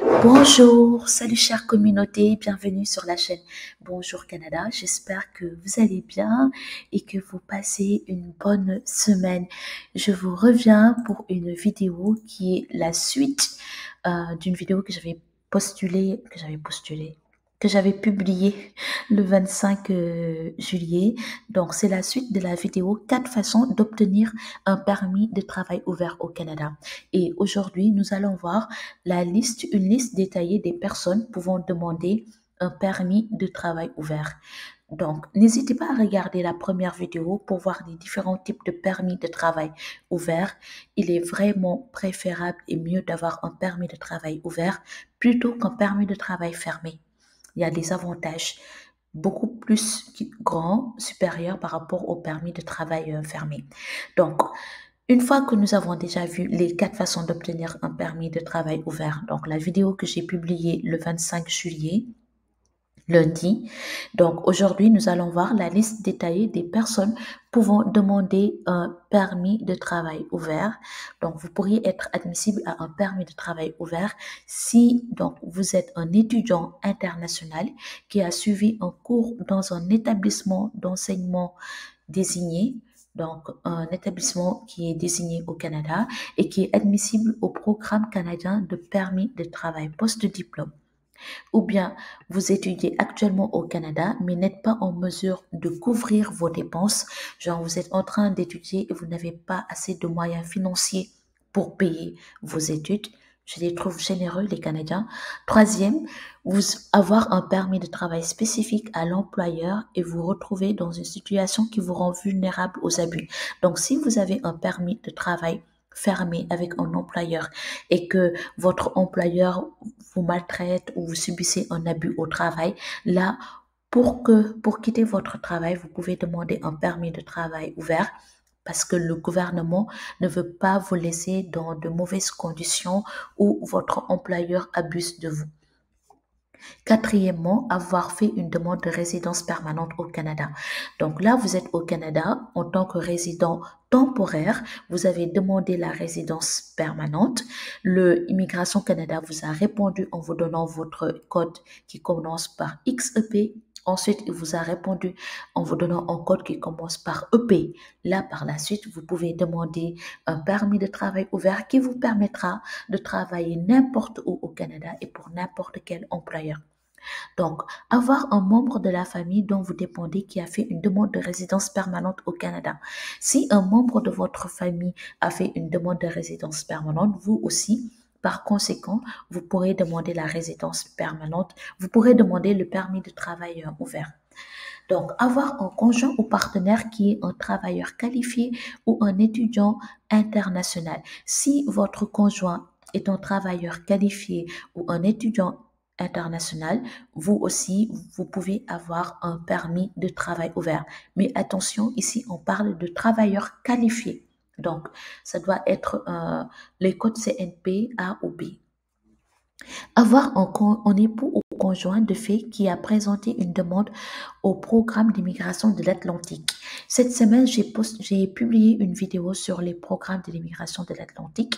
Bonjour, salut chère communauté, bienvenue sur la chaîne Bonjour Canada. J'espère que vous allez bien et que vous passez une bonne semaine. Je vous reviens pour une vidéo qui est la suite d'une vidéo que j'avais publiée le 25 juillet. Donc c'est la suite de la vidéo 4 façons d'obtenir un permis de travail ouvert au Canada. Et aujourd'hui, nous allons voir une liste détaillée des personnes pouvant demander un permis de travail ouvert. Donc, n'hésitez pas à regarder la première vidéo pour voir les différents types de permis de travail ouverts. Il est vraiment préférable et mieux d'avoir un permis de travail ouvert plutôt qu'un permis de travail fermé. Il y a des avantages beaucoup plus grands, supérieurs par rapport au permis de travail fermé. Donc, une fois que nous avons déjà vu les 4 façons d'obtenir un permis de travail ouvert, donc la vidéo que j'ai publiée le 25 juillet, lundi, donc aujourd'hui nous allons voir la liste détaillée des personnes pouvant demander un permis de travail ouvert. Donc vous pourriez être admissible à un permis de travail ouvert si donc vous êtes un étudiant international qui a suivi un cours dans un établissement d'enseignement désigné, donc un établissement qui est désigné au Canada et qui est admissible au programme canadien de permis de travail post-diplôme. Ou bien vous étudiez actuellement au Canada mais n'êtes pas en mesure de couvrir vos dépenses, genre vous êtes en train d'étudier et vous n'avez pas assez de moyens financiers pour payer vos études. Je les trouve généreux, les Canadiens. Troisième, vous avoir un permis de travail spécifique à l'employeur et vous retrouver dans une situation qui vous rend vulnérable aux abus. Donc, si vous avez un permis de travail fermé avec un employeur et que votre employeur vous maltraite ou vous subissez un abus au travail, là, pour quitter votre travail, vous pouvez demander un permis de travail ouvert parce que le gouvernement ne veut pas vous laisser dans de mauvaises conditions où votre employeur abuse de vous. Quatrièmement, avoir fait une demande de résidence permanente au Canada. Donc là, vous êtes au Canada en tant que résident temporaire, vous avez demandé la résidence permanente. Le Immigration Canada vous a répondu en vous donnant votre code qui commence par XEP. Ensuite, il vous a répondu en vous donnant un code qui commence par EP. Là, par la suite, vous pouvez demander un permis de travail ouvert qui vous permettra de travailler n'importe où au Canada et pour n'importe quel employeur. Donc, avoir un membre de la famille dont vous dépendez qui a fait une demande de résidence permanente au Canada. Si un membre de votre famille a fait une demande de résidence permanente, vous aussi, par conséquent, vous pourrez demander la résidence permanente, vous pourrez demander le permis de travail ouvert. Donc, avoir un conjoint ou partenaire qui est un travailleur qualifié ou un étudiant international. Si votre conjoint est un travailleur qualifié ou un étudiant international, vous aussi, vous pouvez avoir un permis de travail ouvert. Mais attention, ici, on parle de travailleurs qualifiés. Donc, ça doit être les codes CNP A ou B. Avoir un époux ou conjoint de fait qui a présenté une demande au programme d'immigration de l'Atlantique. Cette semaine, j'ai publié une vidéo sur les programmes de l'immigration de l'Atlantique,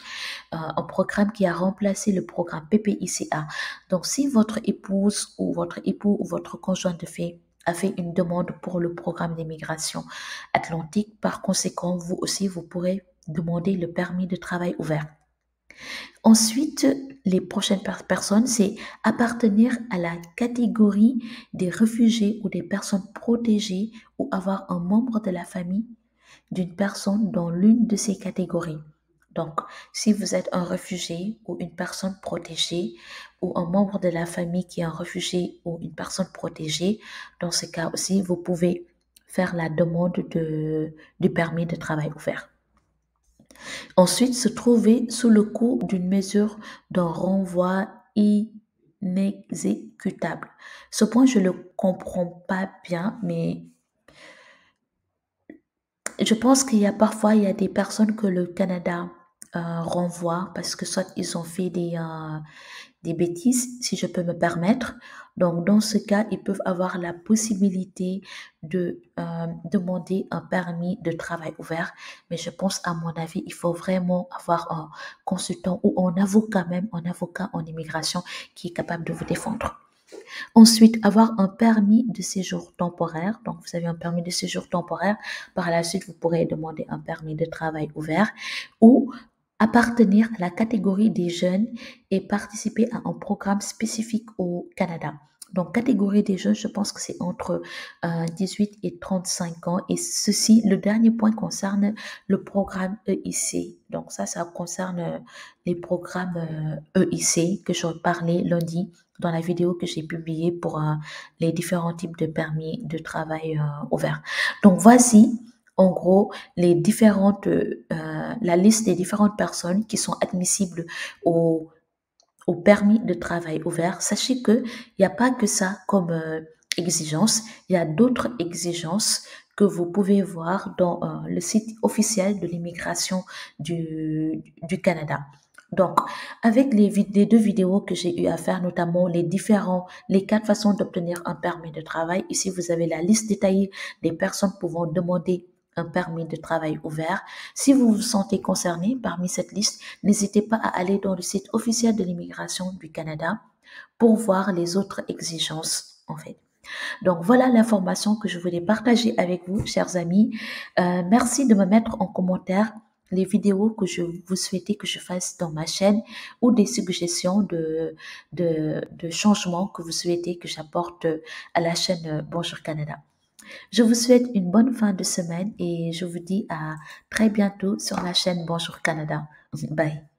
un programme qui a remplacé le programme PPICA. Donc, si votre épouse ou votre époux ou votre conjoint de fait a fait une demande pour le programme d'immigration atlantique, par conséquent, vous aussi, vous pourrez demander le permis de travail ouvert. Ensuite, les prochaines personnes, c'est appartenir à la catégorie des réfugiés ou des personnes protégées ou avoir un membre de la famille d'une personne dans l'une de ces catégories. Donc, si vous êtes un réfugié ou une personne protégée ou un membre de la famille qui est un réfugié ou une personne protégée, dans ce cas aussi, vous pouvez faire la demande du permis de travail ouvert. Ensuite, se trouver sous le coup d'une mesure d'un renvoi inexécutable. Ce point, je ne le comprends pas bien, mais je pense qu'il y a parfois, il y a des personnes que le Canada renvoie parce que soit ils ont fait des bêtises, si je peux me permettre. Donc, dans ce cas, ils peuvent avoir la possibilité de demander un permis de travail ouvert. Mais je pense, à mon avis, il faut vraiment avoir un consultant ou un avocat même, un avocat en immigration qui est capable de vous défendre. Ensuite, avoir un permis de séjour temporaire. Donc, vous avez un permis de séjour temporaire. Par la suite, vous pourrez demander un permis de travail ouvert ou appartenir à la catégorie des jeunes et participer à un programme spécifique au Canada. Donc, catégorie des jeunes, je pense que c'est entre 18 et 35 ans. Et ceci, le dernier point concerne le programme EIC. Donc, ça concerne les programmes EIC que je parlais lundi dans la vidéo que j'ai publiée pour les différents types de permis de travail ouverts. Donc, voici en gros la liste des différentes personnes qui sont admissibles au permis de travail ouvert. Sachez qu'il n'y a pas que ça comme exigence, il y a d'autres exigences que vous pouvez voir dans le site officiel de l'immigration du Canada. Donc, avec les deux vidéos que j'ai eu à faire, notamment les quatre façons d'obtenir un permis de travail, ici vous avez la liste détaillée des personnes pouvant demander un permis de travail ouvert. Si vous vous sentez concerné parmi cette liste, n'hésitez pas à aller dans le site officiel de l'immigration du Canada pour voir les autres exigences, en fait. Donc, voilà l'information que je voulais partager avec vous, chers amis. Merci de me mettre en commentaire les vidéos que vous souhaitez que je fasse dans ma chaîne ou des suggestions de changements que vous souhaitez que j'apporte à la chaîne Bonjour Canada. Je vous souhaite une bonne fin de semaine et je vous dis à très bientôt sur la chaîne Bonjour Canada. Bye.